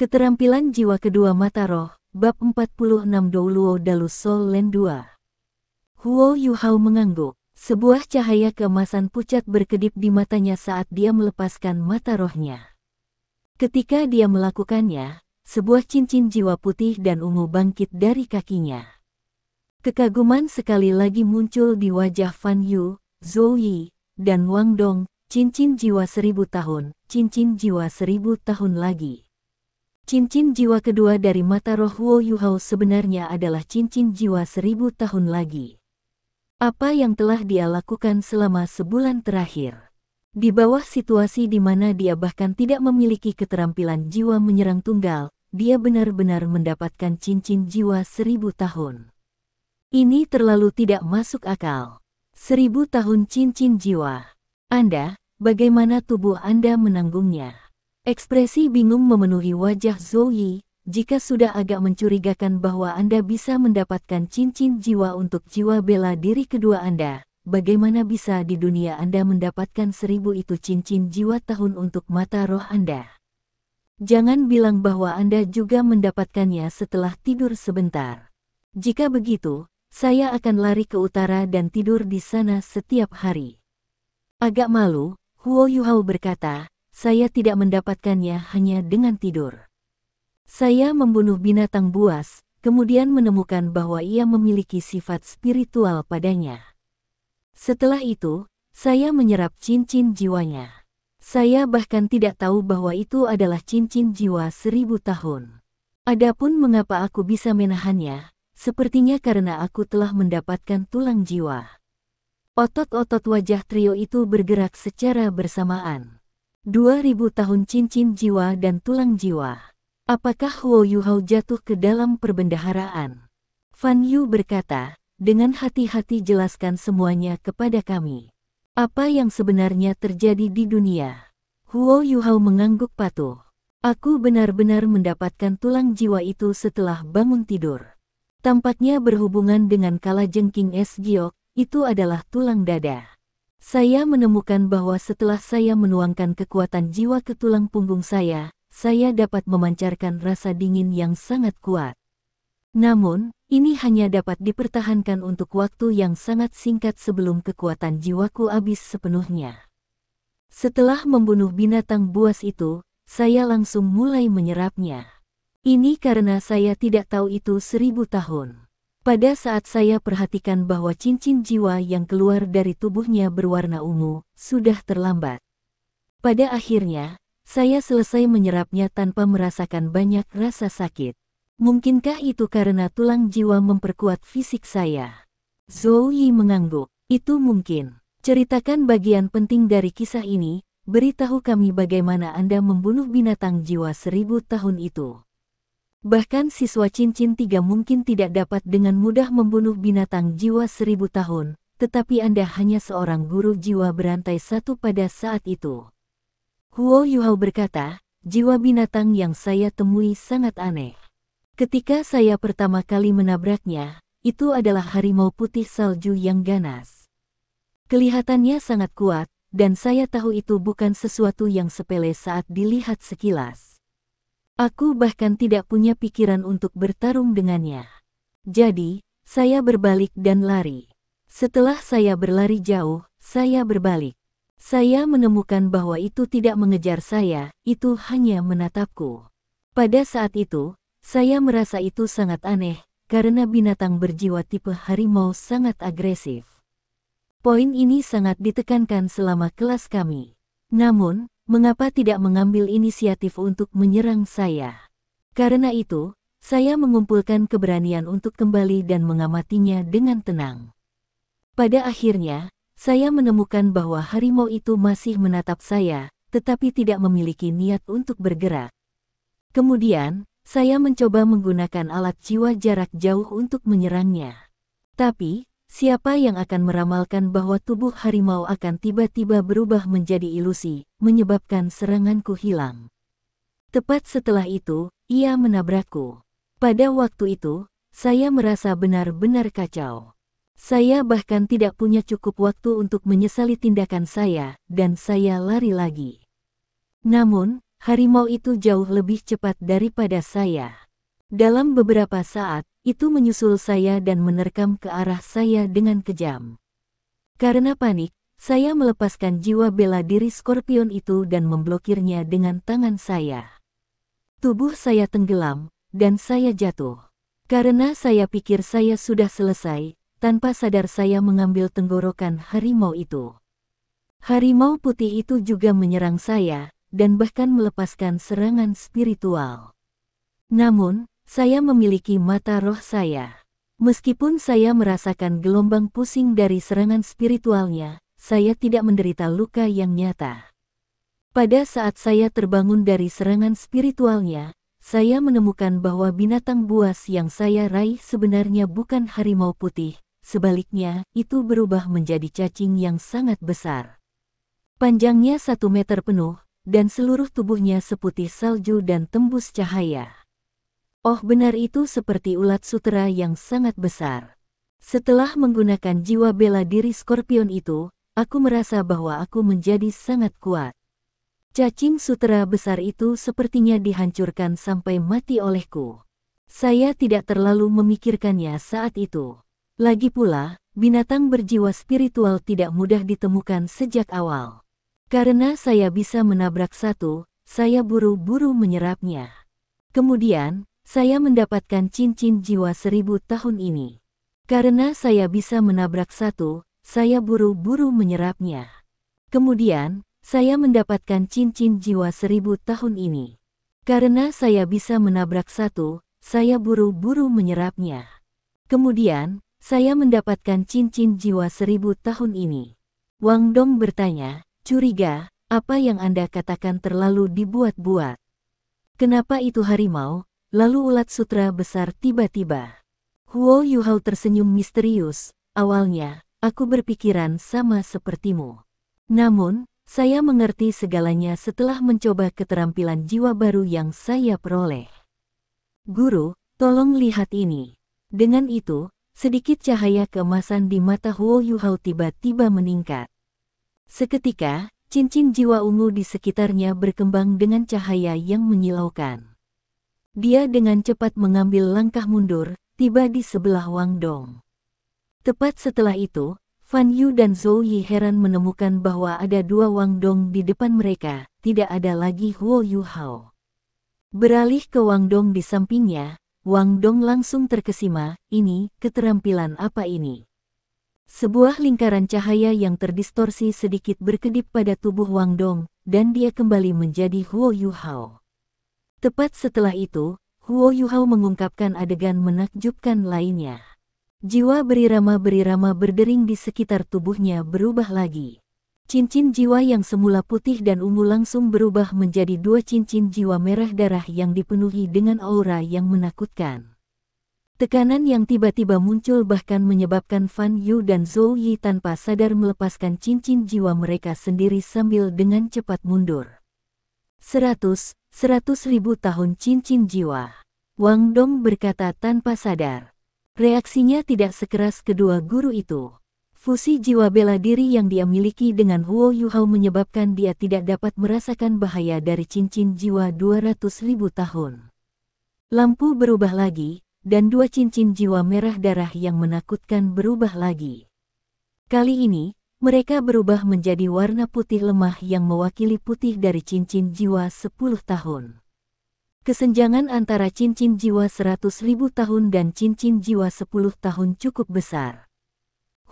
Keterampilan jiwa kedua mata roh, bab 46 Douluo Dalus Soul Land 2. Huo Yuhao mengangguk. Sebuah cahaya keemasan pucat berkedip di matanya saat dia melepaskan mata rohnya. Ketika dia melakukannya, sebuah cincin jiwa putih dan ungu bangkit dari kakinya. Kekaguman sekali lagi muncul di wajah Fan Yu, Zhou Yi, dan Wang Dong. Cincin jiwa 1000 tahun, cincin jiwa 1000 tahun lagi. Cincin jiwa kedua dari mata roh Huo Yuhao sebenarnya adalah cincin jiwa 1000 tahun lagi. Apa yang telah dia lakukan selama sebulan terakhir? Di bawah situasi di mana dia bahkan tidak memiliki keterampilan jiwa menyerang tunggal, dia benar-benar mendapatkan cincin jiwa 1000 tahun. Ini terlalu tidak masuk akal. 1000 tahun cincin jiwa. Anda, bagaimana tubuh Anda menanggungnya? Ekspresi bingung memenuhi wajah Zhou Yi. Jika sudah agak mencurigakan bahwa Anda bisa mendapatkan cincin jiwa untuk jiwa bela diri kedua Anda, bagaimana bisa di dunia Anda mendapatkan 1000 itu cincin jiwa tahun untuk mata roh Anda? Jangan bilang bahwa Anda juga mendapatkannya setelah tidur sebentar. Jika begitu, saya akan lari ke utara dan tidur di sana setiap hari. Agak malu, Huo Yuhao berkata, saya tidak mendapatkannya hanya dengan tidur. Saya membunuh binatang buas, kemudian menemukan bahwa ia memiliki sifat spiritual padanya. Setelah itu, saya menyerap cincin jiwanya. Saya bahkan tidak tahu bahwa itu adalah cincin jiwa 1000 tahun. Adapun mengapa aku bisa menahannya, sepertinya karena aku telah mendapatkan tulang jiwa. Otot-otot wajah trio itu bergerak secara bersamaan. 2000 tahun cincin jiwa dan tulang jiwa. Apakah Huo Yuhao jatuh ke dalam perbendaharaan? Fan Yu berkata, dengan hati-hati jelaskan semuanya kepada kami. Apa yang sebenarnya terjadi di dunia? Huo Yuhao mengangguk patuh. Aku benar-benar mendapatkan tulang jiwa itu setelah bangun tidur. Tampaknya berhubungan dengan kalajengking es giok, itu adalah tulang dada. Saya menemukan bahwa setelah saya menuangkan kekuatan jiwa ke tulang punggung saya dapat memancarkan rasa dingin yang sangat kuat. Namun, ini hanya dapat dipertahankan untuk waktu yang sangat singkat sebelum kekuatan jiwaku habis sepenuhnya. Setelah membunuh binatang buas itu, saya langsung mulai menyerapnya. Ini karena saya tidak tahu itu 1000 tahun. Pada saat saya perhatikan bahwa cincin jiwa yang keluar dari tubuhnya berwarna ungu, sudah terlambat. Pada akhirnya, saya selesai menyerapnya tanpa merasakan banyak rasa sakit. Mungkinkah itu karena tulang jiwa memperkuat fisik saya? Zhou Yi mengangguk. Itu mungkin. Ceritakan bagian penting dari kisah ini, beritahu kami bagaimana Anda membunuh binatang jiwa 1000 tahun itu. Bahkan siswa cincin 3 mungkin tidak dapat dengan mudah membunuh binatang jiwa 1000 tahun, tetapi Anda hanya seorang guru jiwa berantai 1 pada saat itu. Huo Yuhao berkata, jiwa binatang yang saya temui sangat aneh. Ketika saya pertama kali menabraknya, itu adalah harimau putih salju yang ganas. Kelihatannya sangat kuat, dan saya tahu itu bukan sesuatu yang sepele saat dilihat sekilas. Aku bahkan tidak punya pikiran untuk bertarung dengannya. Jadi, saya berbalik dan lari. Setelah saya berlari jauh, saya berbalik. Saya menemukan bahwa itu tidak mengejar saya, itu hanya menatapku. Pada saat itu, saya merasa itu sangat aneh, karena binatang berjiwa tipe harimau sangat agresif. Poin ini sangat ditekankan selama kelas kami. Namun, mengapa tidak mengambil inisiatif untuk menyerang saya? Karena itu, saya mengumpulkan keberanian untuk kembali dan mengamatinya dengan tenang. Pada akhirnya, saya menemukan bahwa harimau itu masih menatap saya, tetapi tidak memiliki niat untuk bergerak. Kemudian, saya mencoba menggunakan alat jiwa jarak jauh untuk menyerangnya. Tapi, siapa yang akan meramalkan bahwa tubuh harimau akan tiba-tiba berubah menjadi ilusi, menyebabkan seranganku hilang. Tepat setelah itu, ia menabrakku. Pada waktu itu, saya merasa benar-benar kacau. Saya bahkan tidak punya cukup waktu untuk menyesali tindakan saya, dan saya lari lagi. Namun, harimau itu jauh lebih cepat daripada saya. Dalam beberapa saat, itu menyusul saya dan menerkam ke arah saya dengan kejam. Karena panik, saya melepaskan jiwa bela diri skorpion itu dan memblokirnya dengan tangan saya. Tubuh saya tenggelam, dan saya jatuh. Karena saya pikir saya sudah selesai, tanpa sadar saya mengambil tenggorokan harimau itu. Harimau putih itu juga menyerang saya, dan bahkan melepaskan serangan spiritual. Namun, saya memiliki mata roh saya. Meskipun saya merasakan gelombang pusing dari serangan spiritualnya, saya tidak menderita luka yang nyata. Pada saat saya terbangun dari serangan spiritualnya, saya menemukan bahwa binatang buas yang saya raih sebenarnya bukan harimau putih, sebaliknya itu berubah menjadi cacing yang sangat besar. Panjangnya 1 meter penuh, dan seluruh tubuhnya seputih salju dan tembus cahaya. Oh benar itu seperti ulat sutera yang sangat besar. Setelah menggunakan jiwa bela diri skorpion itu, aku merasa bahwa aku menjadi sangat kuat. Cacing sutera besar itu sepertinya dihancurkan sampai mati olehku. Saya tidak terlalu memikirkannya saat itu. Lagi pula, binatang berjiwa spiritual tidak mudah ditemukan sejak awal. Karena saya bisa menabrak satu, saya buru-buru menyerapnya. Kemudian, saya mendapatkan cincin jiwa 1000 tahun ini. Karena saya bisa menabrak satu, saya buru-buru menyerapnya. Kemudian, saya mendapatkan cincin jiwa 1000 tahun ini. Karena saya bisa menabrak satu, saya buru-buru menyerapnya. Kemudian, saya mendapatkan cincin jiwa 1000 tahun ini. Wang Dong bertanya, curiga, apa yang Anda katakan terlalu dibuat-buat? Kenapa itu harimau? Lalu ulat sutera besar tiba-tiba. Huo Yuhao tersenyum misterius. Awalnya, aku berpikiran sama sepertimu. Namun, saya mengerti segalanya setelah mencoba keterampilan jiwa baru yang saya peroleh. Guru, tolong lihat ini. Dengan itu, sedikit cahaya keemasan di mata Huo Yuhao tiba-tiba meningkat. Seketika, cincin jiwa ungu di sekitarnya berkembang dengan cahaya yang menyilaukan. Dia dengan cepat mengambil langkah mundur, tiba di sebelah Wang Dong. Tepat setelah itu, Fan Yu dan Zhou Yi heran menemukan bahwa ada 2 Wang Dong di depan mereka, tidak ada lagi Huo Yuhao. Beralih ke Wang Dong di sampingnya, Wang Dong langsung terkesima, ini, keterampilan apa ini? Sebuah lingkaran cahaya yang terdistorsi sedikit berkedip pada tubuh Wang Dong, dan dia kembali menjadi Huo Yuhao. Tepat setelah itu, Huo Yuhao mengungkapkan adegan menakjubkan lainnya. Jiwa berirama-berirama berdering di sekitar tubuhnya berubah lagi. Cincin jiwa yang semula putih dan ungu langsung berubah menjadi 2 cincin jiwa merah darah yang dipenuhi dengan aura yang menakutkan. Tekanan yang tiba-tiba muncul bahkan menyebabkan Fan Yu dan Zhou Yi tanpa sadar melepaskan cincin jiwa mereka sendiri sambil dengan cepat mundur. 100.000 tahun cincin jiwa. Wang Dong berkata tanpa sadar. Reaksinya tidak sekeras kedua guru itu. Fusi jiwa bela diri yang dia miliki dengan Huo Yuhao menyebabkan dia tidak dapat merasakan bahaya dari cincin jiwa 200.000 tahun. Lampu berubah lagi, dan 2 cincin jiwa merah darah yang menakutkan berubah lagi. Kali ini, mereka berubah menjadi warna putih lemah yang mewakili putih dari cincin jiwa 10 tahun. Kesenjangan antara cincin jiwa 100.000 tahun dan cincin jiwa 10 tahun cukup besar.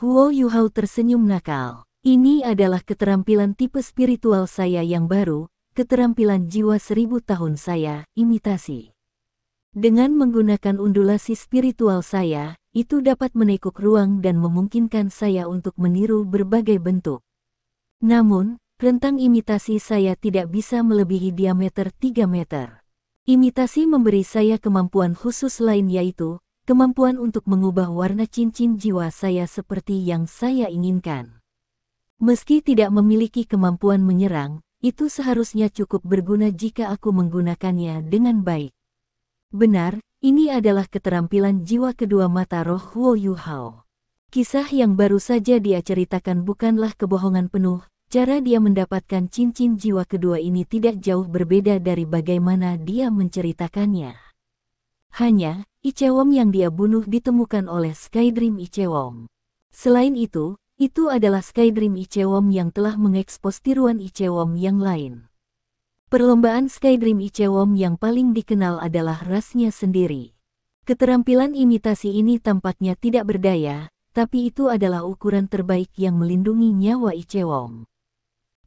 Huo Yuhao tersenyum nakal. Ini adalah keterampilan tipe spiritual saya yang baru, keterampilan jiwa 1000 tahun saya, imitasi. Dengan menggunakan undulasi spiritual saya, itu dapat menekuk ruang dan memungkinkan saya untuk meniru berbagai bentuk. Namun, rentang imitasi saya tidak bisa melebihi diameter 3 meter. Imitasi memberi saya kemampuan khusus lain yaitu, kemampuan untuk mengubah warna cincin jiwa saya seperti yang saya inginkan. Meski tidak memiliki kemampuan menyerang, itu seharusnya cukup berguna jika aku menggunakannya dengan baik. Benar, ini adalah keterampilan jiwa kedua mata roh Huo Yuhao. Kisah yang baru saja dia ceritakan bukanlah kebohongan penuh, Cara dia mendapatkan cincin jiwa kedua ini tidak jauh berbeda dari bagaimana dia menceritakannya. Hanya, Icewom yang dia bunuh ditemukan oleh Skydream Icewom. Selain itu adalah Skydream Icewom yang telah mengekspos tiruan Icewom yang lain. Perlombaan Skydream Icewom yang paling dikenal adalah rasnya sendiri. Keterampilan imitasi ini tampaknya tidak berdaya, tapi itu adalah ukuran terbaik yang melindungi nyawa Icewom.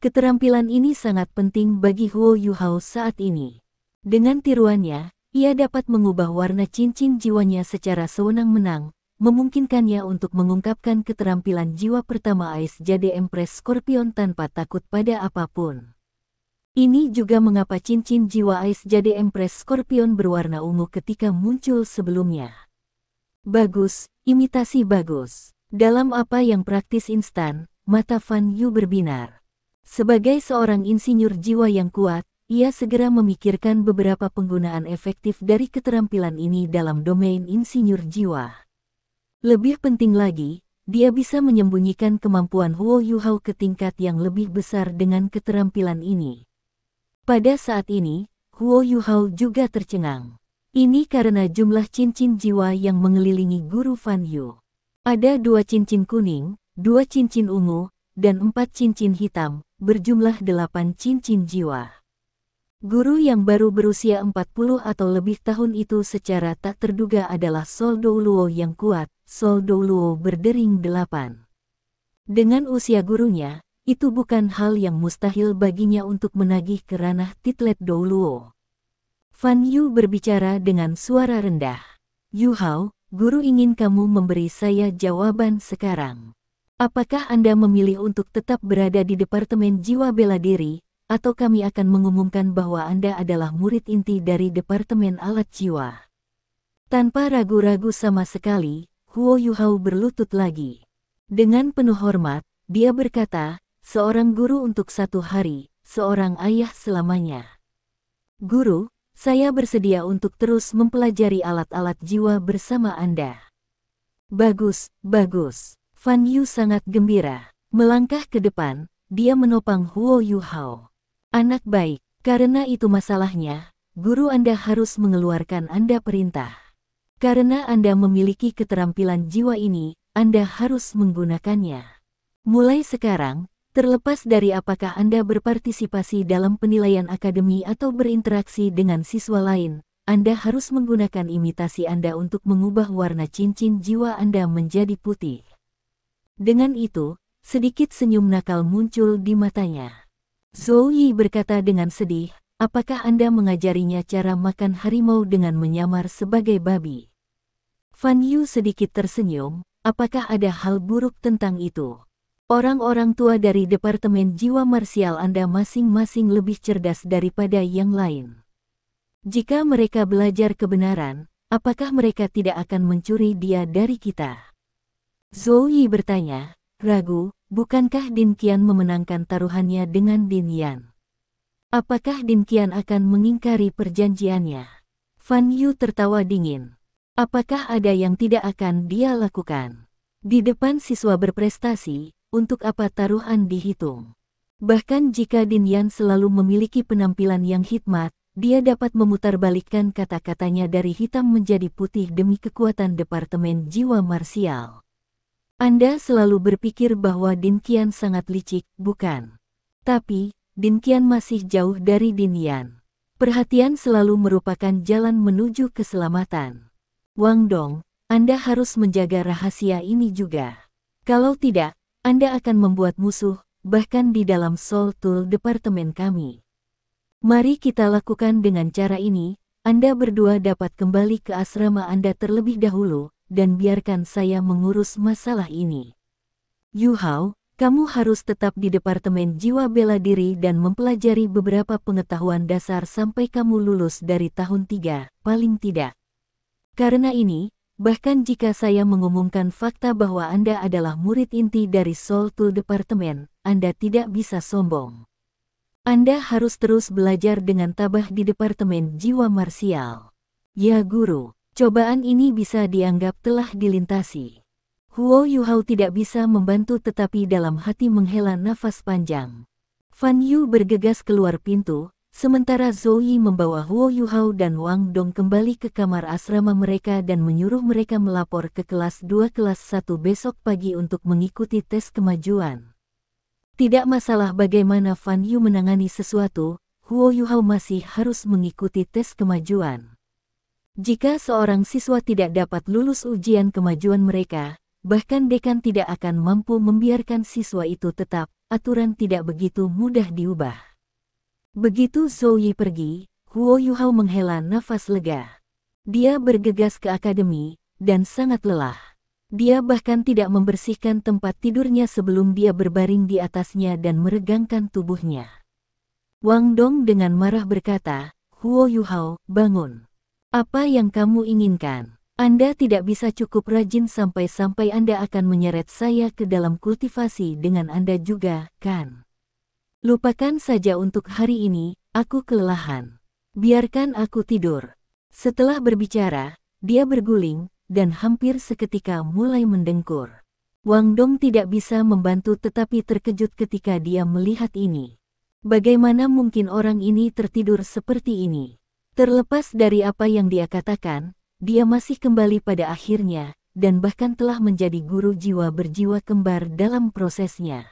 Keterampilan ini sangat penting bagi Huo Yuhao saat ini. Dengan tiruannya, ia dapat mengubah warna cincin jiwanya secara sewenang-wenang, memungkinkannya untuk mengungkapkan keterampilan jiwa pertama Ice Jade Empress Scorpion tanpa takut pada apapun. Ini juga mengapa cincin jiwa Ice Jade Empress Scorpion berwarna ungu ketika muncul sebelumnya. Bagus, imitasi bagus. Dalam apa yang praktis instan, mata Fan Yu berbinar. Sebagai seorang insinyur jiwa yang kuat, ia segera memikirkan beberapa penggunaan efektif dari keterampilan ini dalam domain insinyur jiwa. Lebih penting lagi, dia bisa menyembunyikan kemampuan Huo Yuhao ke tingkat yang lebih besar dengan keterampilan ini. Pada saat ini, Huo Yuhao juga tercengang. Ini karena jumlah cincin jiwa yang mengelilingi guru Fan Yu. Ada 2 cincin kuning, 2 cincin ungu, dan 4 cincin hitam, berjumlah 8 cincin jiwa. Guru yang baru berusia 40 atau lebih tahun itu secara tak terduga adalah Sol Douluo yang kuat. Sol Douluo berdering 8. Dengan usia gurunya, itu bukan hal yang mustahil baginya untuk menagih ke ranah titlet Douluo. Fan Yu berbicara dengan suara rendah. Yuhao, guru ingin kamu memberi saya jawaban sekarang. Apakah Anda memilih untuk tetap berada di Departemen Jiwa Bela Diri, atau kami akan mengumumkan bahwa Anda adalah murid inti dari Departemen Alat Jiwa? Tanpa ragu-ragu sama sekali, Huo Yuhao berlutut lagi. Dengan penuh hormat, dia berkata, seorang guru untuk 1 hari, seorang ayah selamanya. Guru, saya bersedia untuk terus mempelajari alat-alat jiwa bersama Anda. Bagus, bagus. Fan Yu sangat gembira. Melangkah ke depan, dia menopang Huo Yuhao. Anak baik, karena itu masalahnya, guru Anda harus mengeluarkan Anda perintah. Karena Anda memiliki keterampilan jiwa ini, Anda harus menggunakannya. Mulai sekarang, terlepas dari apakah Anda berpartisipasi dalam penilaian akademi atau berinteraksi dengan siswa lain, Anda harus menggunakan imitasi Anda untuk mengubah warna cincin jiwa Anda menjadi putih. Dengan itu, sedikit senyum nakal muncul di matanya. Zhou Yi berkata dengan sedih, apakah Anda mengajarinya cara makan harimau dengan menyamar sebagai babi? Fan Yu sedikit tersenyum, apakah ada hal buruk tentang itu? Orang-orang tua dari Departemen Jiwa Marsial Anda masing-masing lebih cerdas daripada yang lain. Jika mereka belajar kebenaran, apakah mereka tidak akan mencuri dia dari kita? Zhou Yi bertanya, ragu, bukankah Din Qian memenangkan taruhannya dengan Din Yan? Apakah Din Qian akan mengingkari perjanjiannya? Fan Yu tertawa dingin. Apakah ada yang tidak akan dia lakukan? Di depan siswa berprestasi, untuk apa taruhan dihitung? Bahkan jika Din Yan selalu memiliki penampilan yang hikmat, dia dapat memutarbalikkan kata-katanya dari hitam menjadi putih demi kekuatan Departemen Jiwa Marsial. Anda selalu berpikir bahwa Din Qian sangat licik, bukan? Tapi, Din Qian masih jauh dari Din Yan. Perhatian selalu merupakan jalan menuju keselamatan. Wang Dong, Anda harus menjaga rahasia ini juga. Kalau tidak, Anda akan membuat musuh, bahkan di dalam Soul Tool Departemen kami. Mari kita lakukan dengan cara ini, Anda berdua dapat kembali ke asrama Anda terlebih dahulu, dan biarkan saya mengurus masalah ini. Yuhao, kamu harus tetap di Departemen Jiwa Bela Diri dan mempelajari beberapa pengetahuan dasar sampai kamu lulus dari tahun 3, paling tidak. Karena ini, bahkan jika saya mengumumkan fakta bahwa Anda adalah murid inti dari Soul Tool Departemen, Anda tidak bisa sombong. Anda harus terus belajar dengan tabah di Departemen Jiwa Marsial. Ya guru. Cobaan ini bisa dianggap telah dilintasi. Huo Yuhao tidak bisa membantu tetapi dalam hati menghela nafas panjang. Fan Yu bergegas keluar pintu, sementara Zoe membawa Huo Yuhao dan Wang Dong kembali ke kamar asrama mereka dan menyuruh mereka melapor ke kelas 2 kelas 1 besok pagi untuk mengikuti tes kemajuan. Tidak masalah bagaimana Fan Yu menangani sesuatu, Huo Yuhao masih harus mengikuti tes kemajuan. Jika seorang siswa tidak dapat lulus ujian kemajuan mereka, bahkan dekan tidak akan mampu membiarkan siswa itu tetap, aturan tidak begitu mudah diubah. Begitu Zoe pergi, Huo Yuhao menghela nafas lega. Dia bergegas ke akademi, dan sangat lelah. Dia bahkan tidak membersihkan tempat tidurnya sebelum dia berbaring di atasnya dan meregangkan tubuhnya. Wang Dong dengan marah berkata, "Huo Yuhao, bangun. Apa yang kamu inginkan? Anda tidak bisa cukup rajin sampai-sampai Anda akan menyeret saya ke dalam kultivasi dengan Anda juga, kan? Lupakan saja untuk hari ini, aku kelelahan. Biarkan aku tidur." Setelah berbicara, dia berguling, dan hampir seketika mulai mendengkur. Wang Dong tidak bisa membantu tetapi terkejut ketika dia melihat ini. Bagaimana mungkin orang ini tertidur seperti ini? Terlepas dari apa yang dia katakan, dia masih kembali pada akhirnya, dan bahkan telah menjadi guru jiwa berjiwa kembar dalam prosesnya.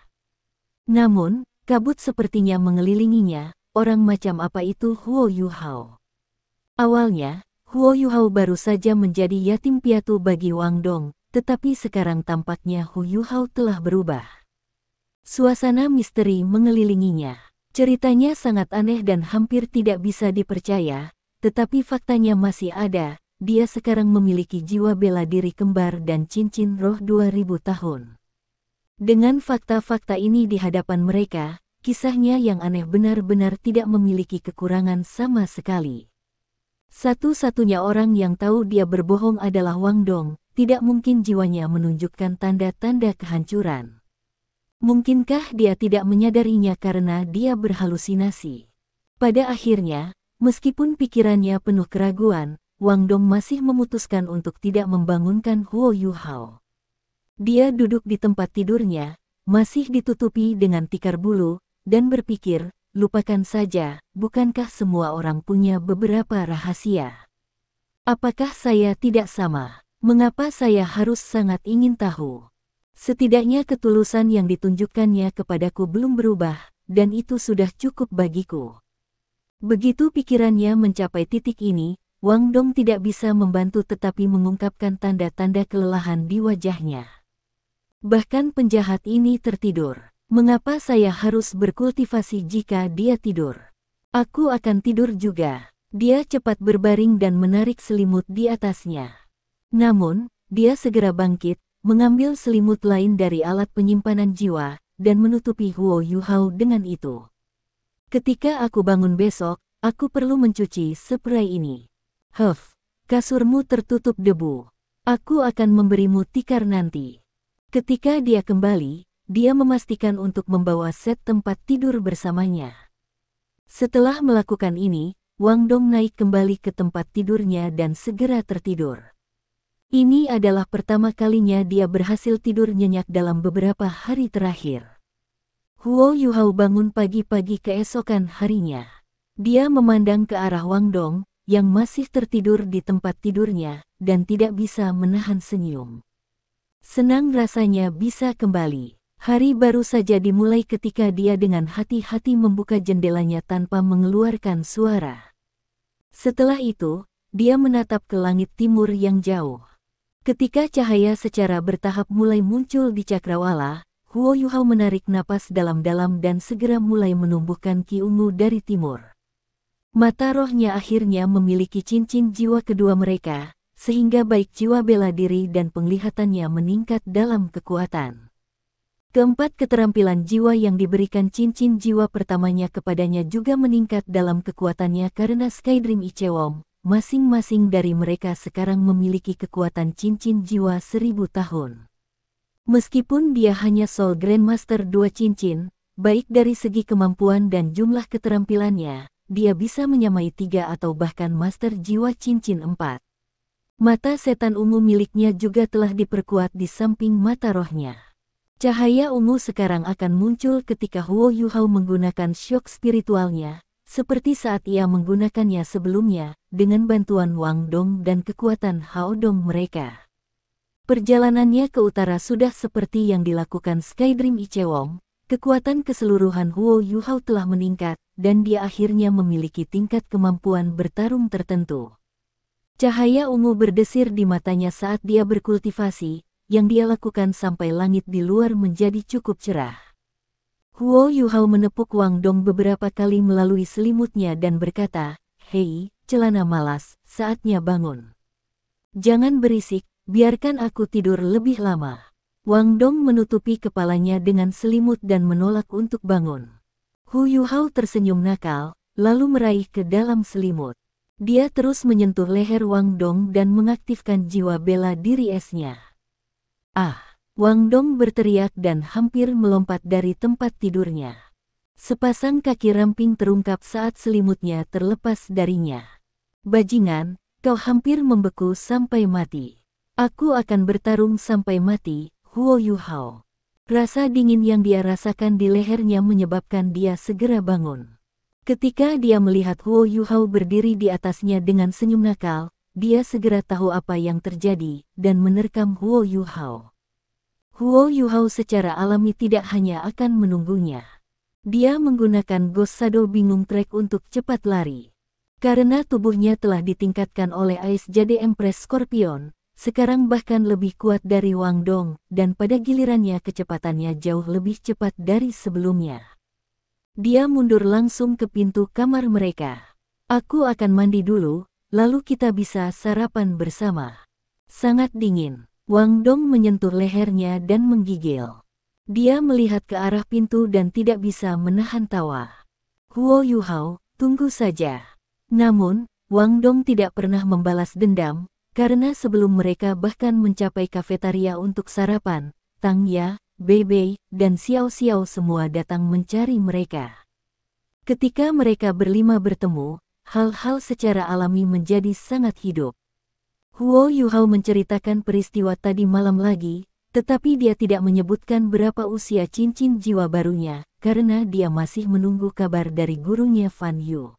Namun, kabut sepertinya mengelilinginya, orang macam apa itu Huo Yuhao? Awalnya, Huo Yuhao baru saja menjadi yatim piatu bagi Wang Dong, tetapi sekarang tampaknya Huo Yuhao telah berubah. Suasana misteri mengelilinginya. Ceritanya sangat aneh dan hampir tidak bisa dipercaya, tetapi faktanya masih ada. Dia sekarang memiliki jiwa bela diri kembar dan cincin roh 2000 tahun. Dengan fakta-fakta ini di hadapan mereka, kisahnya yang aneh benar-benar tidak memiliki kekurangan sama sekali. Satu-satunya orang yang tahu dia berbohong adalah Wang Dong, tidak mungkin jiwanya menunjukkan tanda-tanda kehancuran. Mungkinkah dia tidak menyadarinya karena dia berhalusinasi? Pada akhirnya, meskipun pikirannya penuh keraguan, Wang Dong masih memutuskan untuk tidak membangunkan Huo Yuhao. Dia duduk di tempat tidurnya, masih ditutupi dengan tikar bulu, dan berpikir, lupakan saja, bukankah semua orang punya beberapa rahasia? Apakah saya tidak sama? Mengapa saya harus sangat ingin tahu? Setidaknya ketulusan yang ditunjukkannya kepadaku belum berubah, dan itu sudah cukup bagiku. Begitu pikirannya mencapai titik ini, Wang Dong tidak bisa membantu tetapi mengungkapkan tanda-tanda kelelahan di wajahnya. Bahkan penjahat ini tertidur. Mengapa saya harus berkultivasi jika dia tidur? Aku akan tidur juga. Dia cepat berbaring dan menarik selimut di atasnya. Namun, dia segera bangkit, mengambil selimut lain dari alat penyimpanan jiwa, dan menutupi Huo Yuhao dengan itu. Ketika aku bangun besok, aku perlu mencuci spray ini. Kasurmu tertutup debu. Aku akan memberimu tikar nanti. Ketika dia kembali, dia memastikan untuk membawa set tempat tidur bersamanya. Setelah melakukan ini, Wang Dong naik kembali ke tempat tidurnya dan segera tertidur. Ini adalah pertama kalinya dia berhasil tidur nyenyak dalam beberapa hari terakhir. Huo Yuhao bangun pagi-pagi keesokan harinya. Dia memandang ke arah Wang Dong, yang masih tertidur di tempat tidurnya, dan tidak bisa menahan senyum. Senang rasanya bisa kembali. Hari baru saja dimulai ketika dia dengan hati-hati membuka jendelanya tanpa mengeluarkan suara. Setelah itu, dia menatap ke langit timur yang jauh. Ketika cahaya secara bertahap mulai muncul di cakrawala, Huo Yuhao menarik napas dalam-dalam dan segera mulai menumbuhkan ki ungu dari timur. Mata rohnya akhirnya memiliki cincin jiwa kedua mereka, sehingga baik jiwa bela diri dan penglihatannya meningkat dalam kekuatan. Keempat keterampilan jiwa yang diberikan cincin jiwa pertamanya kepadanya juga meningkat dalam kekuatannya karena Skydream Ichewom. Masing-masing dari mereka sekarang memiliki kekuatan cincin jiwa 1000 tahun. Meskipun dia hanya Soul Grandmaster 2 cincin, baik dari segi kemampuan dan jumlah keterampilannya, dia bisa menyamai 3 atau bahkan Master Jiwa Cincin 4. Mata setan ungu miliknya juga telah diperkuat di samping mata rohnya. Cahaya ungu sekarang akan muncul ketika Huo Yuhao menggunakan syok spiritualnya, seperti saat ia menggunakannya sebelumnya, dengan bantuan Wang Dong dan kekuatan Hao Dong mereka. Perjalanannya ke utara sudah seperti yang dilakukan Skydream Ichewong, kekuatan keseluruhan Huo Yuhao telah meningkat, dan dia akhirnya memiliki tingkat kemampuan bertarung tertentu. Cahaya ungu berdesir di matanya saat dia berkultivasi, yang dia lakukan sampai langit di luar menjadi cukup cerah. Huo Yuhao menepuk Wang Dong beberapa kali melalui selimutnya dan berkata, "Hei, celana malas, saatnya bangun. Jangan berisik, biarkan aku tidur lebih lama." Wang Dong menutupi kepalanya dengan selimut dan menolak untuk bangun. Huo Yuhao tersenyum nakal, lalu meraih ke dalam selimut. Dia terus menyentuh leher Wang Dong dan mengaktifkan jiwa bela diri esnya. "Ah!" Wang Dong berteriak dan hampir melompat dari tempat tidurnya. Sepasang kaki ramping terungkap saat selimutnya terlepas darinya. "Bajingan, kau hampir membeku sampai mati. Aku akan bertarung sampai mati, Huo Yuhao." Rasa dingin yang dia rasakan di lehernya menyebabkan dia segera bangun. Ketika dia melihat Huo Yuhao berdiri di atasnya dengan senyum nakal, dia segera tahu apa yang terjadi dan menerkam Huo Yuhao. Huo Yuhao secara alami tidak hanya akan menunggunya. Dia menggunakan Ghost Shadow Bingung Track untuk cepat lari. Karena tubuhnya telah ditingkatkan oleh Ice Jade Empress Scorpion, sekarang bahkan lebih kuat dari Wang Dong, dan pada gilirannya kecepatannya jauh lebih cepat dari sebelumnya. Dia mundur langsung ke pintu kamar mereka. "Aku akan mandi dulu, lalu kita bisa sarapan bersama." Sangat dingin. Wang Dong menyentuh lehernya dan menggigil. Dia melihat ke arah pintu dan tidak bisa menahan tawa. "Huo Yuhao, tunggu saja." Namun, Wang Dong tidak pernah membalas dendam, karena sebelum mereka bahkan mencapai kafetaria untuk sarapan, Tang Ya, Bei Bei, dan Xiao Xiao semua datang mencari mereka. Ketika mereka berlima bertemu, hal-hal secara alami menjadi sangat hidup. Huo Yuhao menceritakan peristiwa tadi malam lagi, tetapi dia tidak menyebutkan berapa usia cincin jiwa barunya, karena dia masih menunggu kabar dari gurunya Fan Yu.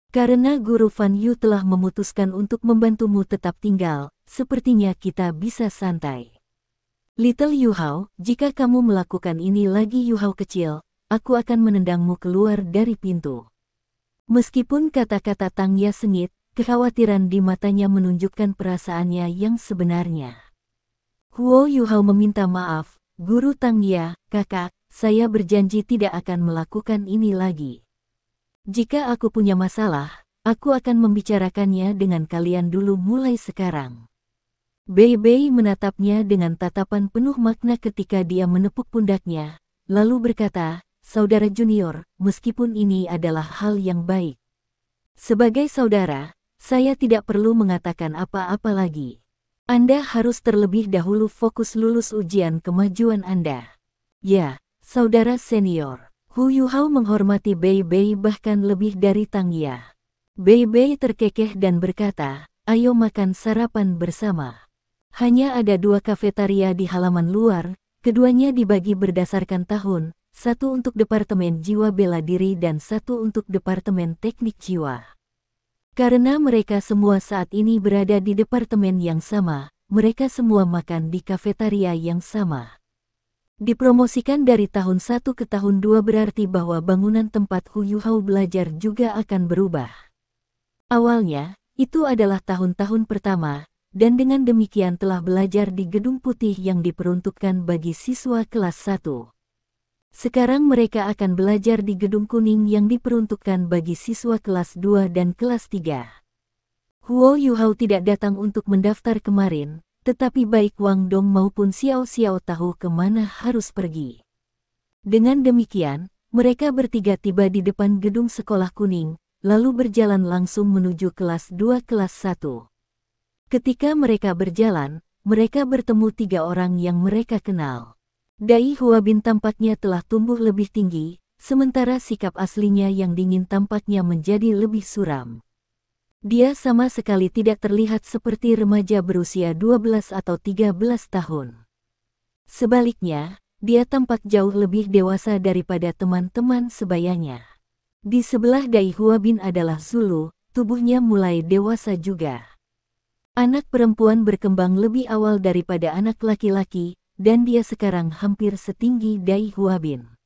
Karena guru Fan Yu telah memutuskan untuk membantumu tetap tinggal, sepertinya kita bisa santai. "Little Yuhao, jika kamu melakukan ini lagi Yuhao kecil, aku akan menendangmu keluar dari pintu." Meskipun kata-kata Tang Ya sengit, kekhawatiran di matanya menunjukkan perasaannya yang sebenarnya. Huo Yuhao meminta maaf, "Guru Tang Ya, kakak, saya berjanji tidak akan melakukan ini lagi. Jika aku punya masalah, aku akan membicarakannya dengan kalian dulu mulai sekarang." Bei Bei menatapnya dengan tatapan penuh makna ketika dia menepuk pundaknya, lalu berkata, "Saudara junior, meskipun ini adalah hal yang baik. Sebagai saudara, saya tidak perlu mengatakan apa-apa lagi. Anda harus terlebih dahulu fokus lulus ujian kemajuan Anda." "Ya, saudara senior." Huo Yuhao menghormati Bei Bei bahkan lebih dari Tang Ya. Bei Bei terkekeh dan berkata, "Ayo makan sarapan bersama." Hanya ada 2 kafetaria di halaman luar, keduanya dibagi berdasarkan tahun, satu untuk Departemen Jiwa Bela Diri dan satu untuk Departemen Teknik Jiwa. Karena mereka semua saat ini berada di departemen yang sama, mereka semua makan di kafetaria yang sama. Dipromosikan dari tahun 1 ke tahun 2 berarti bahwa bangunan tempat Huo Yuhao belajar juga akan berubah. Awalnya, itu adalah tahun-tahun pertama, dan dengan demikian telah belajar di gedung putih yang diperuntukkan bagi siswa kelas 1. Sekarang mereka akan belajar di gedung kuning yang diperuntukkan bagi siswa kelas 2 dan kelas 3. Huo Yuhao tidak datang untuk mendaftar kemarin, tetapi baik Wang Dong maupun Xiao Xiao tahu kemana harus pergi. Dengan demikian, mereka bertiga tiba di depan gedung sekolah kuning, lalu berjalan langsung menuju kelas 2 kelas 1. Ketika mereka berjalan, mereka bertemu 3 orang yang mereka kenal. Dai Huabin tampaknya telah tumbuh lebih tinggi, sementara sikap aslinya yang dingin tampaknya menjadi lebih suram. Dia sama sekali tidak terlihat seperti remaja berusia 12 atau 13 tahun. Sebaliknya, dia tampak jauh lebih dewasa daripada teman-teman sebayanya. Di sebelah Dai Huabin adalah Zulu, tubuhnya mulai dewasa juga. Anak perempuan berkembang lebih awal daripada anak laki-laki, dan dia sekarang hampir setinggi Dai Huabin.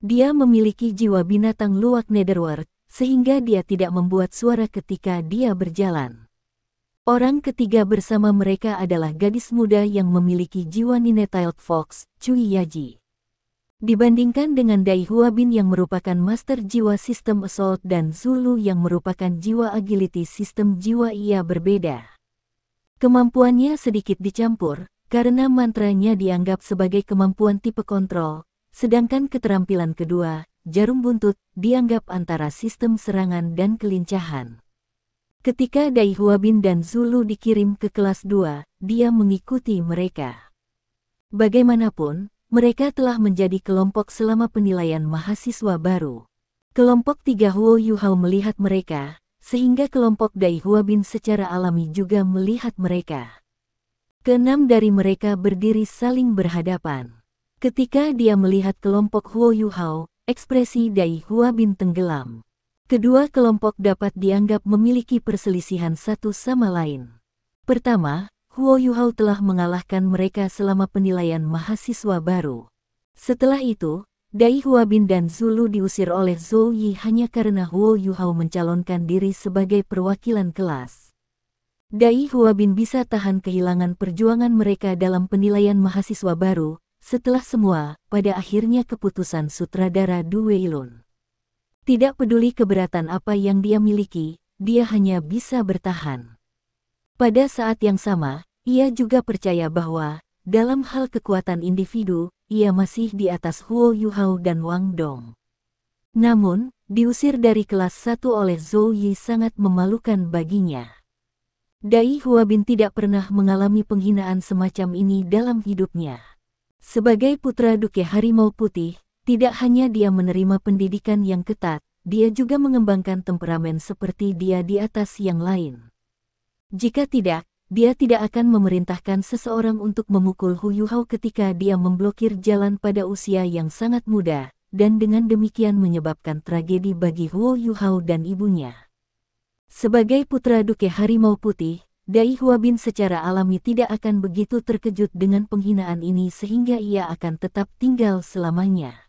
Dia memiliki jiwa binatang luwak Netherworld, sehingga dia tidak membuat suara ketika dia berjalan. Orang ketiga bersama mereka adalah gadis muda yang memiliki jiwa Ninetailed Fox, Cui Yaji. Dibandingkan dengan Dai Huabin yang merupakan master jiwa sistem assault dan Zulu yang merupakan jiwa agility sistem jiwa, ia berbeda. Kemampuannya sedikit dicampur, karena mantranya dianggap sebagai kemampuan tipe kontrol, sedangkan keterampilan kedua, jarum buntut, dianggap antara sistem serangan dan kelincahan. Ketika Dai Huabin dan Zulu dikirim ke kelas 2, dia mengikuti mereka. Bagaimanapun, mereka telah menjadi kelompok selama penilaian mahasiswa baru. Kelompok 3 Huo Yuhao melihat mereka, sehingga kelompok Dai Huabin secara alami juga melihat mereka. Keenam dari mereka berdiri saling berhadapan. Ketika dia melihat kelompok Huo Yuhao, ekspresi Dai Huabin tenggelam. Kedua kelompok dapat dianggap memiliki perselisihan satu sama lain. Pertama, Huo Yuhao telah mengalahkan mereka selama penilaian mahasiswa baru. Setelah itu, Dai Huabin dan Zulu diusir oleh Zhou Yi hanya karena Huo Yuhao mencalonkan diri sebagai perwakilan kelas. Dai Huabin bisa tahan kehilangan perjuangan mereka dalam penilaian mahasiswa baru, setelah semua, pada akhirnya keputusan sutradara Du Weilun. Tidak peduli keberatan apa yang dia miliki, dia hanya bisa bertahan. Pada saat yang sama, ia juga percaya bahwa, dalam hal kekuatan individu, ia masih di atas Huo Yuhao dan Wang Dong. Namun, diusir dari kelas 1 oleh Zhou Yi sangat memalukan baginya. Dai Huabin tidak pernah mengalami penghinaan semacam ini dalam hidupnya. Sebagai putra Duke Harimau Putih, tidak hanya dia menerima pendidikan yang ketat, dia juga mengembangkan temperamen seperti dia di atas yang lain. Jika tidak, dia tidak akan memerintahkan seseorang untuk memukul Hu Yuhao ketika dia memblokir jalan pada usia yang sangat muda, dan dengan demikian menyebabkan tragedi bagi Huo Yuhao dan ibunya. Sebagai putra Duke Harimau Putih, Dai Huabin secara alami tidak akan begitu terkejut dengan penghinaan ini sehingga ia akan tetap tinggal selamanya.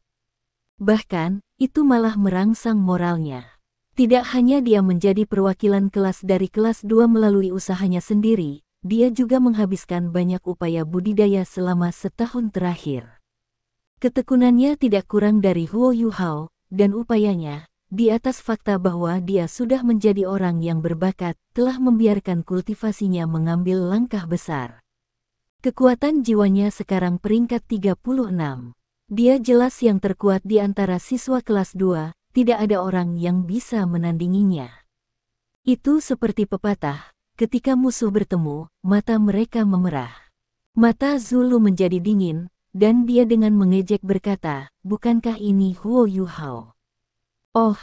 Bahkan, itu malah merangsang moralnya. Tidak hanya dia menjadi perwakilan kelas dari kelas 2 melalui usahanya sendiri, dia juga menghabiskan banyak upaya budidaya selama setahun terakhir. Ketekunannya tidak kurang dari Huo Yuhao, dan upayanya, di atas fakta bahwa dia sudah menjadi orang yang berbakat, telah membiarkan kultivasinya mengambil langkah besar. Kekuatan jiwanya sekarang peringkat 36. Dia jelas yang terkuat di antara siswa kelas 2, tidak ada orang yang bisa menandinginya. Itu seperti pepatah, ketika musuh bertemu, mata mereka memerah. Mata Zulu menjadi dingin, dan dia dengan mengejek berkata, bukankah ini Huo Yuhao? Oh,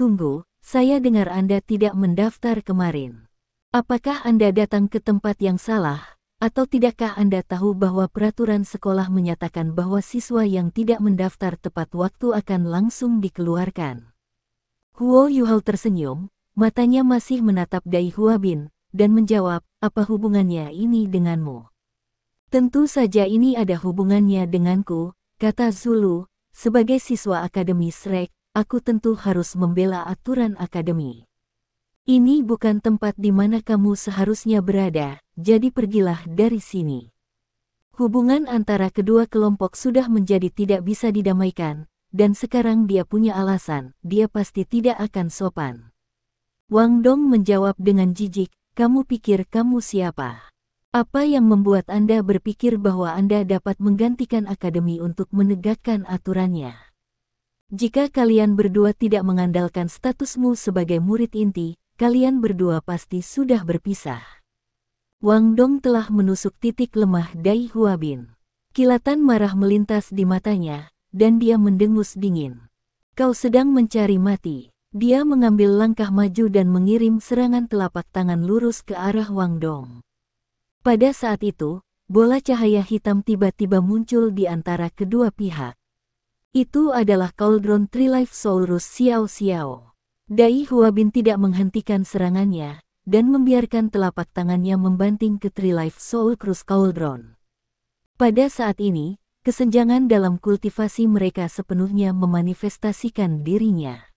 tunggu, saya dengar Anda tidak mendaftar kemarin. Apakah Anda datang ke tempat yang salah? Atau tidakkah Anda tahu bahwa peraturan sekolah menyatakan bahwa siswa yang tidak mendaftar tepat waktu akan langsung dikeluarkan? Huo Yuhao tersenyum, matanya masih menatap Dai Huabin, dan menjawab, apa hubungannya ini denganmu? Tentu saja ini ada hubungannya denganku, kata Zulu, sebagai siswa Akademi Shrek, aku tentu harus membela aturan akademi. Ini bukan tempat di mana kamu seharusnya berada, jadi pergilah dari sini. Hubungan antara kedua kelompok sudah menjadi tidak bisa didamaikan, dan sekarang dia punya alasan, dia pasti tidak akan sopan. Wang Dong menjawab dengan jijik, kamu pikir kamu siapa? Apa yang membuat Anda berpikir bahwa Anda dapat menggantikan akademi untuk menegakkan aturannya? Jika kalian berdua tidak mengandalkan statusmu sebagai murid inti, kalian berdua pasti sudah berpisah. Wang Dong telah menusuk titik lemah Dai Huabin. Kilatan marah melintas di matanya, dan dia mendengus dingin. Kau sedang mencari mati. Dia mengambil langkah maju dan mengirim serangan telapak tangan lurus ke arah Wang Dong. Pada saat itu, bola cahaya hitam tiba-tiba muncul di antara kedua pihak. Itu adalah Cauldron Trilife Saurus Xiao Xiao. Dai Huabin tidak menghentikan serangannya, dan membiarkan telapak tangannya membanting ke Trilife Soul Cruise Cauldron. Pada saat ini, kesenjangan dalam kultivasi mereka sepenuhnya memanifestasikan dirinya.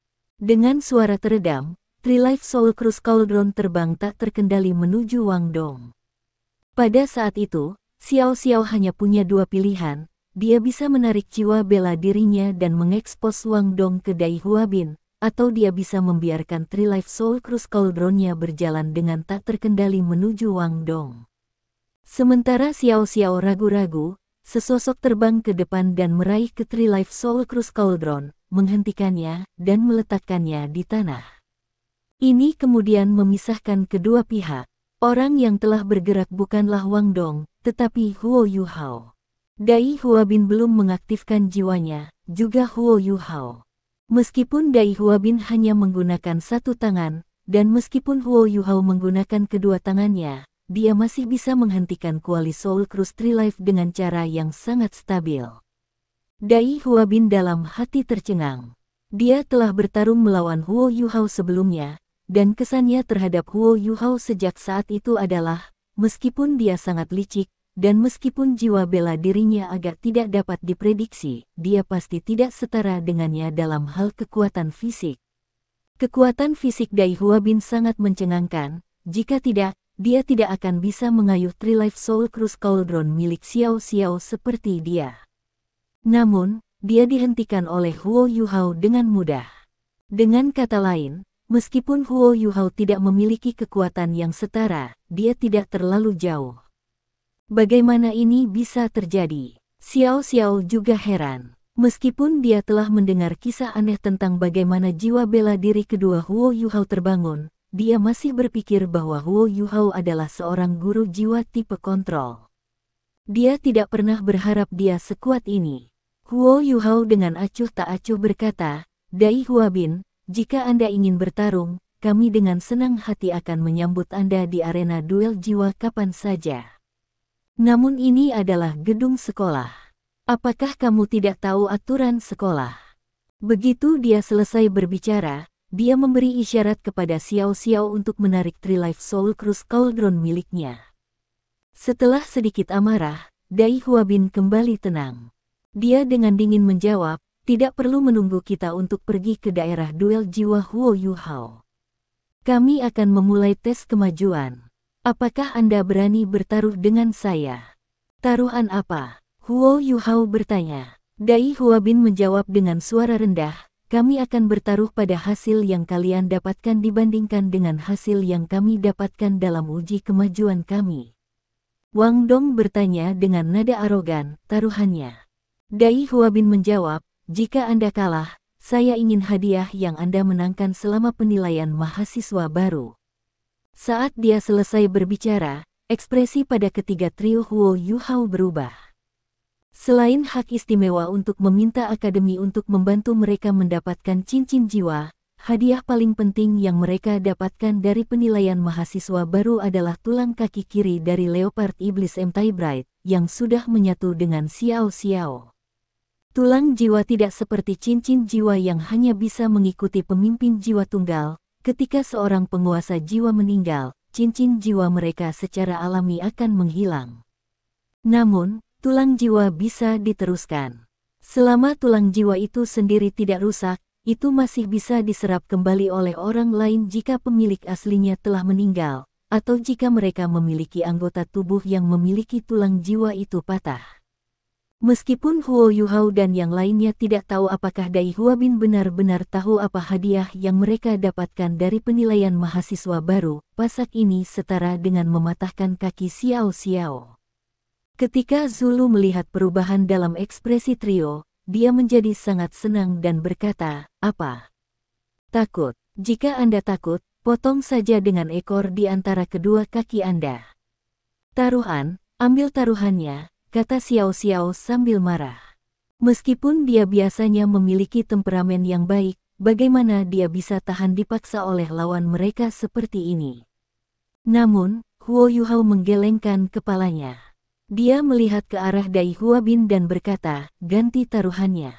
Dengan suara teredam, Trilife Soul Cruise Cauldron terbang tak terkendali menuju Wang Dong. Pada saat itu, Xiao Xiao hanya punya dua pilihan. Dia bisa menarik jiwa bela dirinya dan mengekspos Wang Dong ke Dai Huabin, atau dia bisa membiarkan Trilife Soul Cruise Cauldron-nya berjalan dengan tak terkendali menuju Wang Dong. Sementara Xiao Xiao ragu-ragu, sesosok terbang ke depan dan meraih ke Trilife Soul Cruise Cauldron, menghentikannya dan meletakkannya di tanah. Ini kemudian memisahkan kedua pihak. Orang yang telah bergerak bukanlah Wang Dong, tetapi Huo Yuhao. Dai Huabin belum mengaktifkan jiwanya, juga Huo Yuhao. Meskipun Dai Huabin hanya menggunakan satu tangan, dan meskipun Huo Yuhao menggunakan kedua tangannya, dia masih bisa menghentikan kuali Soul Cruise Trilife dengan cara yang sangat stabil. Dai Huabin dalam hati tercengang. Dia telah bertarung melawan Huo Yuhao sebelumnya, dan kesannya terhadap Huo Yuhao sejak saat itu adalah, meskipun dia sangat licik, dan meskipun jiwa bela dirinya agak tidak dapat diprediksi, dia pasti tidak setara dengannya dalam hal kekuatan fisik. Kekuatan fisik Dai Huabin sangat mencengangkan, jika tidak, dia tidak akan bisa mengayuh Trilife Soul Cruise Cauldron milik Xiao Xiao seperti dia. Namun, dia dihentikan oleh Huo Yuhao dengan mudah. Dengan kata lain, meskipun Huo Yuhao tidak memiliki kekuatan yang setara, dia tidak terlalu jauh. Bagaimana ini bisa terjadi? Xiao Xiao juga heran. Meskipun dia telah mendengar kisah aneh tentang bagaimana jiwa bela diri kedua Huo Yuhao terbangun, dia masih berpikir bahwa Huo Yuhao adalah seorang guru jiwa tipe kontrol. Dia tidak pernah berharap dia sekuat ini. Huo Yuhao dengan acuh tak acuh berkata, Dai Huabin, jika Anda ingin bertarung, kami dengan senang hati akan menyambut Anda di arena duel jiwa kapan saja. Namun ini adalah gedung sekolah. Apakah kamu tidak tahu aturan sekolah? Begitu dia selesai berbicara, dia memberi isyarat kepada Xiao Xiao untuk menarik Trilife Soul Cruise Cauldron miliknya. Setelah sedikit amarah, Dai Huabin kembali tenang. Dia dengan dingin menjawab, tidak perlu menunggu kita untuk pergi ke daerah duel jiwa Huo Yuhao. Kami akan memulai tes kemajuan. Apakah Anda berani bertaruh dengan saya? Taruhan apa? Huo Yuhao bertanya. Dai Huabin menjawab dengan suara rendah, kami akan bertaruh pada hasil yang kalian dapatkan dibandingkan dengan hasil yang kami dapatkan dalam uji kemajuan kami. Wang Dong bertanya dengan nada arogan, taruhannya. Dai Huabin menjawab, jika Anda kalah, saya ingin hadiah yang Anda menangkan selama penilaian mahasiswa baru. Saat dia selesai berbicara, ekspresi pada ketiga trio Huo Yuhao berubah. Selain hak istimewa untuk meminta akademi untuk membantu mereka mendapatkan cincin jiwa, hadiah paling penting yang mereka dapatkan dari penilaian mahasiswa baru adalah tulang kaki kiri dari Leopard Iblis Emtai Bright, yang sudah menyatu dengan Xiao Xiao. Tulang jiwa tidak seperti cincin jiwa yang hanya bisa mengikuti pemimpin jiwa tunggal. Ketika seorang penguasa jiwa meninggal, cincin jiwa mereka secara alami akan menghilang. Namun, tulang jiwa bisa diteruskan. Selama tulang jiwa itu sendiri tidak rusak, itu masih bisa diserap kembali oleh orang lain jika pemilik aslinya telah meninggal, atau jika mereka memiliki anggota tubuh yang memiliki tulang jiwa itu patah. Meskipun Huo Yuhao dan yang lainnya tidak tahu apakah Dai Huabin benar-benar tahu apa hadiah yang mereka dapatkan dari penilaian mahasiswa baru, pasak ini setara dengan mematahkan kaki Xiao Xiao. Ketika Zulu melihat perubahan dalam ekspresi trio, dia menjadi sangat senang dan berkata, apa? Takut? Jika Anda takut, potong saja dengan ekor di antara kedua kaki Anda. Taruhan, ambil taruhannya, kata Xiao Xiao sambil marah. Meskipun dia biasanya memiliki temperamen yang baik, bagaimana dia bisa tahan dipaksa oleh lawan mereka seperti ini. Namun, Huo Yuhao menggelengkan kepalanya. Dia melihat ke arah Dai Huabin dan berkata, ganti taruhannya.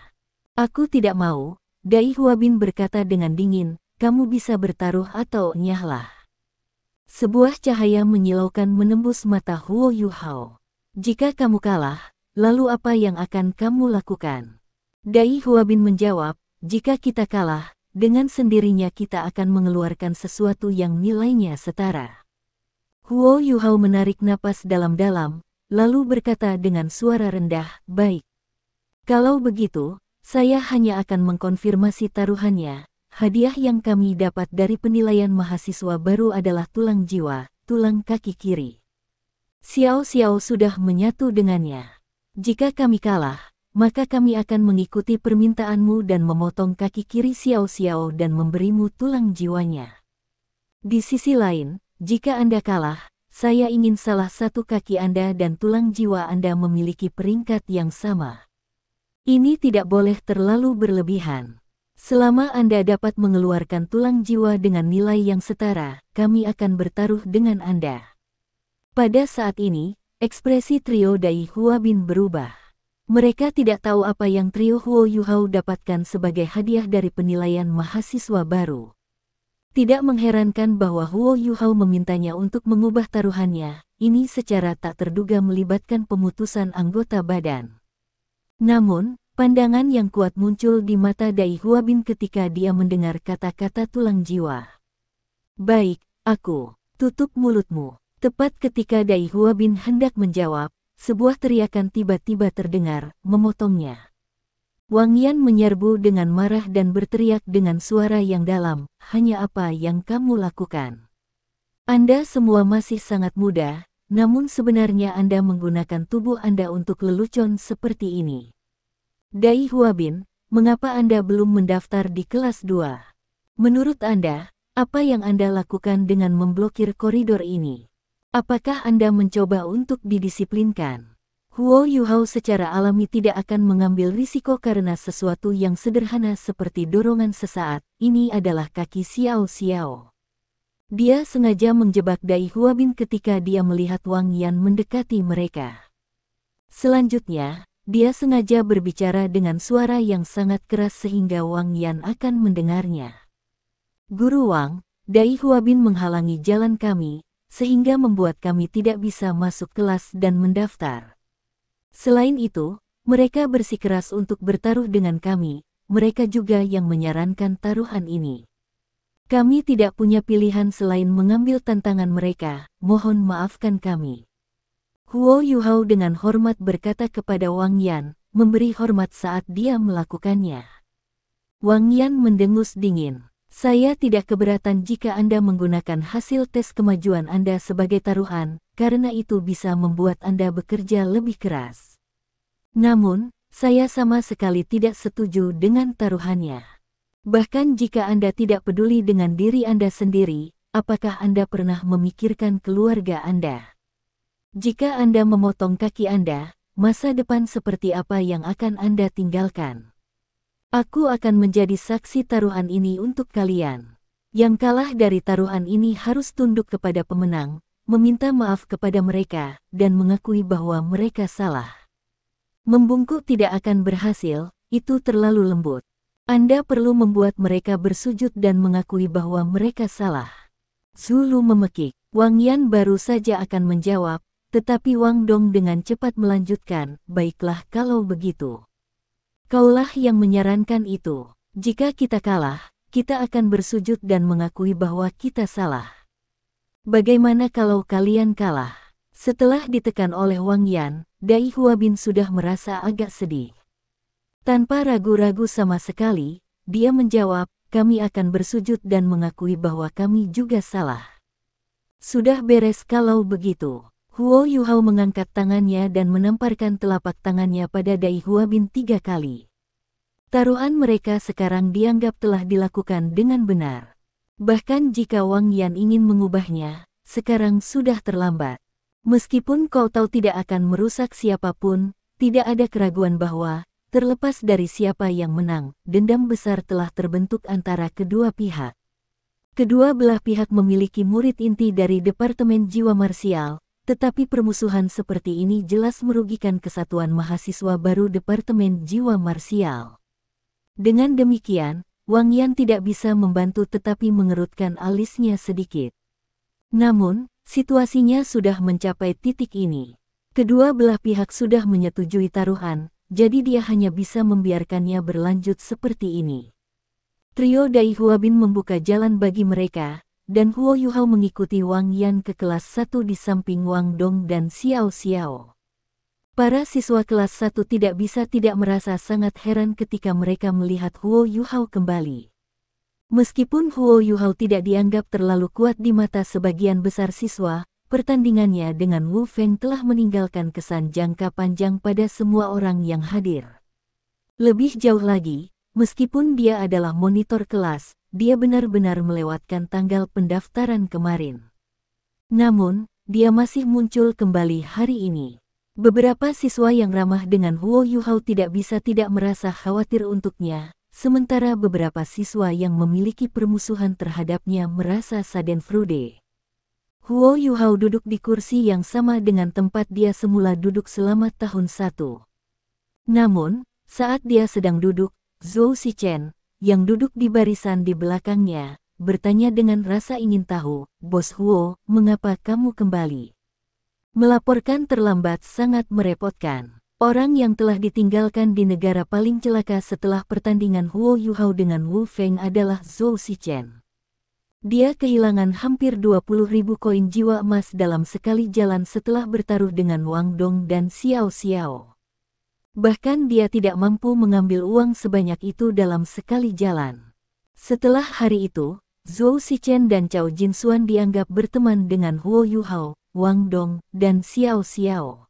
Aku tidak mau, Dai Huabin berkata dengan dingin, kamu bisa bertaruh atau nyahlah. Sebuah cahaya menyilaukan menembus mata Huo Yuhao. Jika kamu kalah, lalu apa yang akan kamu lakukan? Dai Huabin menjawab, jika kita kalah, dengan sendirinya kita akan mengeluarkan sesuatu yang nilainya setara. Huo Yuhao menarik napas dalam-dalam, lalu berkata dengan suara rendah, baik. Kalau begitu, saya hanya akan mengkonfirmasi taruhannya. Hadiah yang kami dapat dari penilaian mahasiswa baru adalah tulang jiwa, tulang kaki kiri. Xiao Xiao sudah menyatu dengannya. Jika kami kalah, maka kami akan mengikuti permintaanmu dan memotong kaki kiri Xiao Xiao dan memberimu tulang jiwanya. Di sisi lain, jika Anda kalah, saya ingin salah satu kaki Anda dan tulang jiwa Anda memiliki peringkat yang sama. Ini tidak boleh terlalu berlebihan. Selama Anda dapat mengeluarkan tulang jiwa dengan nilai yang setara, kami akan bertaruh dengan Anda. Pada saat ini, ekspresi trio Dai Huabin berubah. Mereka tidak tahu apa yang trio Huo Yuhao dapatkan sebagai hadiah dari penilaian mahasiswa baru. Tidak mengherankan bahwa Huo Yuhao memintanya untuk mengubah taruhannya, ini secara tak terduga melibatkan pemutusan anggota badan. Namun, pandangan yang kuat muncul di mata Dai Huabin ketika dia mendengar kata-kata tulang jiwa. Baik, aku, tutup mulutmu. Tepat ketika Dai Huabin hendak menjawab, sebuah teriakan tiba-tiba terdengar, memotongnya. Wang Yan menyerbu dengan marah dan berteriak dengan suara yang dalam, hanya apa yang kamu lakukan? Anda semua masih sangat muda, namun sebenarnya Anda menggunakan tubuh Anda untuk lelucon seperti ini. Dai Huabin, mengapa Anda belum mendaftar di kelas 2? Menurut Anda, apa yang Anda lakukan dengan memblokir koridor ini? Apakah Anda mencoba untuk didisiplinkan? Huo Yuhao secara alami tidak akan mengambil risiko karena sesuatu yang sederhana seperti dorongan sesaat. Ini adalah kaki Xiao Xiao. Dia sengaja menjebak Dai Huabin ketika dia melihat Wang Yan mendekati mereka. Selanjutnya, dia sengaja berbicara dengan suara yang sangat keras sehingga Wang Yan akan mendengarnya. Guru Wang, Dai Huabin menghalangi jalan kami, sehingga membuat kami tidak bisa masuk kelas dan mendaftar. Selain itu, mereka bersikeras untuk bertaruh dengan kami, mereka juga yang menyarankan taruhan ini. Kami tidak punya pilihan selain mengambil tantangan mereka, mohon maafkan kami. Huo Yuhao dengan hormat berkata kepada Wang Yan, memberi hormat saat dia melakukannya. Wang Yan mendengus dingin. Saya tidak keberatan jika Anda menggunakan hasil tes kemajuan Anda sebagai taruhan, karena itu bisa membuat Anda bekerja lebih keras. Namun, saya sama sekali tidak setuju dengan taruhannya. Bahkan jika Anda tidak peduli dengan diri Anda sendiri, apakah Anda pernah memikirkan keluarga Anda? Jika Anda memotong kaki Anda, masa depan seperti apa yang akan Anda tinggalkan? Aku akan menjadi saksi taruhan ini untuk kalian. Yang kalah dari taruhan ini harus tunduk kepada pemenang, meminta maaf kepada mereka, dan mengakui bahwa mereka salah. Membungkuk tidak akan berhasil, itu terlalu lembut. Anda perlu membuat mereka bersujud dan mengakui bahwa mereka salah. Zulu memekik. Wang Yan baru saja akan menjawab, tetapi Wang Dong dengan cepat melanjutkan, baiklah kalau begitu. Kaulah yang menyarankan itu. Jika kita kalah, kita akan bersujud dan mengakui bahwa kita salah. Bagaimana kalau kalian kalah? Setelah ditekan oleh Wang Yan, Dai Huabin sudah merasa agak sedih. Tanpa ragu-ragu sama sekali, dia menjawab, kami akan bersujud dan mengakui bahwa kami juga salah. Sudah beres kalau begitu. Huo Yuhao mengangkat tangannya dan menamparkan telapak tangannya pada Dai Huabin 3 kali. Taruhan mereka sekarang dianggap telah dilakukan dengan benar. Bahkan jika Wang Yan ingin mengubahnya, sekarang sudah terlambat. Meskipun kau tahu tidak akan merusak siapapun, tidak ada keraguan bahwa terlepas dari siapa yang menang, dendam besar telah terbentuk antara kedua pihak. Kedua belah pihak memiliki murid inti dari Departemen Jiwa Marsial, tetapi permusuhan seperti ini jelas merugikan kesatuan mahasiswa baru Departemen Jiwa Marsial. Dengan demikian, Wang Yan tidak bisa membantu tetapi mengerutkan alisnya sedikit. Namun, situasinya sudah mencapai titik ini. Kedua belah pihak sudah menyetujui taruhan, jadi dia hanya bisa membiarkannya berlanjut seperti ini. Trio Dai Huabin membuka jalan bagi mereka, dan Huo Yuhao mengikuti Wang Yan ke kelas 1 di samping Wang Dong dan Xiao Xiao. Para siswa kelas 1 tidak bisa tidak merasa sangat heran ketika mereka melihat Huo Yuhao kembali. Meskipun Huo Yuhao tidak dianggap terlalu kuat di mata sebagian besar siswa, pertandingannya dengan Wu Feng telah meninggalkan kesan jangka panjang pada semua orang yang hadir. Lebih jauh lagi, meskipun dia adalah monitor kelas, dia benar-benar melewatkan tanggal pendaftaran kemarin. Namun, dia masih muncul kembali hari ini. Beberapa siswa yang ramah dengan Huo Yuhao tidak bisa tidak merasa khawatir untuknya, sementara beberapa siswa yang memiliki permusuhan terhadapnya merasa schadenfreude. Huo Yuhao duduk di kursi yang sama dengan tempat dia semula duduk selama tahun 1. Namun, saat dia sedang duduk, Zhou Shichen, yang duduk di barisan di belakangnya, bertanya dengan rasa ingin tahu, "Bos Huo, mengapa kamu kembali?" Melaporkan terlambat sangat merepotkan. Orang yang telah ditinggalkan di negara paling celaka setelah pertandingan Huo Yuhao dengan Wu Feng adalah Zhou Shichen. Dia kehilangan hampir 20.000 koin jiwa emas dalam sekali jalan setelah bertaruh dengan Wang Dong dan Xiao Xiao. Bahkan dia tidak mampu mengambil uang sebanyak itu dalam sekali jalan. Setelah hari itu, Zhou Shichen dan Cao Jinsuan dianggap berteman dengan Huo Yuhao, Wang Dong, dan Xiao Xiao.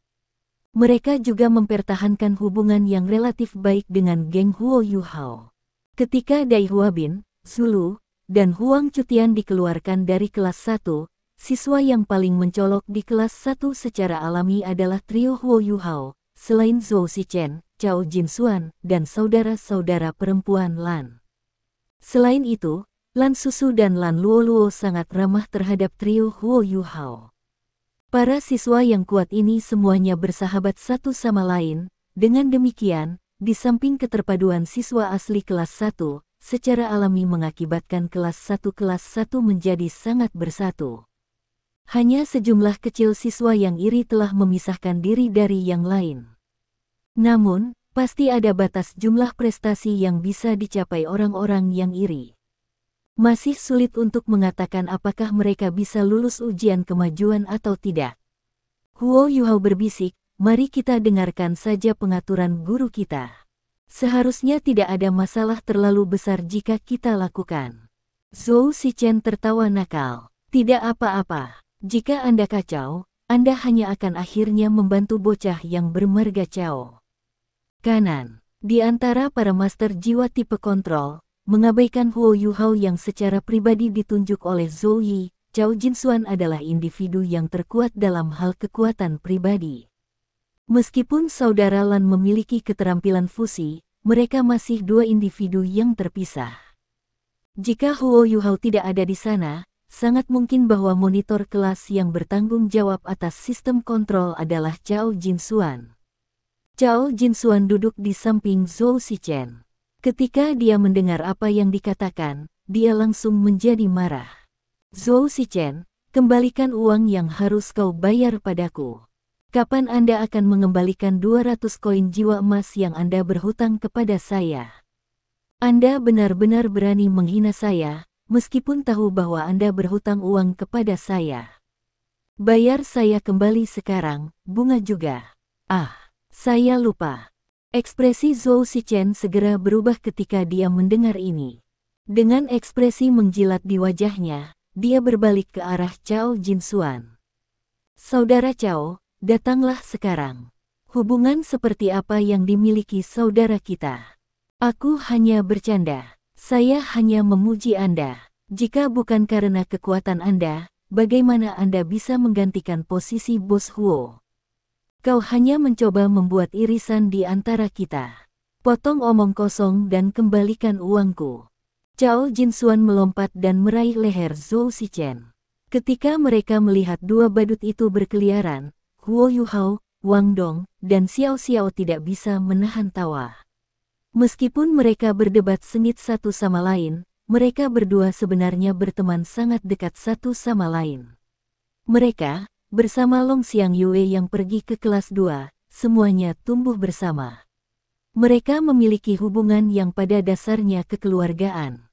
Mereka juga mempertahankan hubungan yang relatif baik dengan geng Huo Yuhao. Ketika Dai Huabin, Zulu, dan Huang Cutian dikeluarkan dari kelas 1, siswa yang paling mencolok di kelas 1 secara alami adalah trio Huo Yuhao, selain Zhou Shichen, Cao Jinsuan, dan saudara-saudara perempuan Lan. Selain itu, Lan Susu dan Lan Luoluo sangat ramah terhadap trio Huo Yuhao. Para siswa yang kuat ini semuanya bersahabat satu sama lain, dengan demikian, di samping keterpaduan siswa asli kelas 1, secara alami mengakibatkan kelas 1 menjadi sangat bersatu. Hanya sejumlah kecil siswa yang iri telah memisahkan diri dari yang lain. Namun, pasti ada batas jumlah prestasi yang bisa dicapai orang-orang yang iri. Masih sulit untuk mengatakan apakah mereka bisa lulus ujian kemajuan atau tidak. Huo Yuhao berbisik, "Mari kita dengarkan saja pengaturan guru kita. Seharusnya tidak ada masalah terlalu besar jika kita lakukan." Zhou Shichen tertawa nakal. "Tidak apa-apa. Jika Anda kacau, Anda hanya akan akhirnya membantu bocah yang bermarga Cao." Kanan, di antara para master jiwa tipe kontrol, mengabaikan Huo Yuhao yang secara pribadi ditunjuk oleh Zhou Yi, Cao Jinsuan adalah individu yang terkuat dalam hal kekuatan pribadi. Meskipun saudara Lan memiliki keterampilan fusi, mereka masih dua individu yang terpisah. Jika Huo Yuhao tidak ada di sana, sangat mungkin bahwa monitor kelas yang bertanggung jawab atas sistem kontrol adalah Cao Jinsuan. Cao Jinsuan duduk di samping Zhou Shichen. Ketika dia mendengar apa yang dikatakan, dia langsung menjadi marah. "Zhou Shichen, kembalikan uang yang harus kau bayar padaku. Kapan Anda akan mengembalikan 200 koin jiwa emas yang Anda berhutang kepada saya? Anda benar-benar berani menghina saya, meskipun tahu bahwa Anda berhutang uang kepada saya. Bayar saya kembali sekarang, bunga juga." "Ah, saya lupa." Ekspresi Zhou Shichen segera berubah ketika dia mendengar ini. Dengan ekspresi menjilat di wajahnya, dia berbalik ke arah Cao Jinsuan. "Saudara Cao, datanglah sekarang. Hubungan seperti apa yang dimiliki saudara kita? Aku hanya bercanda. Saya hanya memuji Anda. Jika bukan karena kekuatan Anda, bagaimana Anda bisa menggantikan posisi Bos Huo? Kau hanya mencoba membuat irisan di antara kita." Potong omong kosong dan kembalikan uangku. Cao Jinsuan melompat dan meraih leher Zhou Shichen. Ketika mereka melihat dua badut itu berkeliaran, Huo Yuhao, Wang Dong, dan Xiao Xiao tidak bisa menahan tawa. Meskipun mereka berdebat sengit satu sama lain, mereka berdua sebenarnya berteman sangat dekat satu sama lain. Mereka, bersama Long Xiang Yue yang pergi ke kelas 2, semuanya tumbuh bersama. Mereka memiliki hubungan yang pada dasarnya kekeluargaan.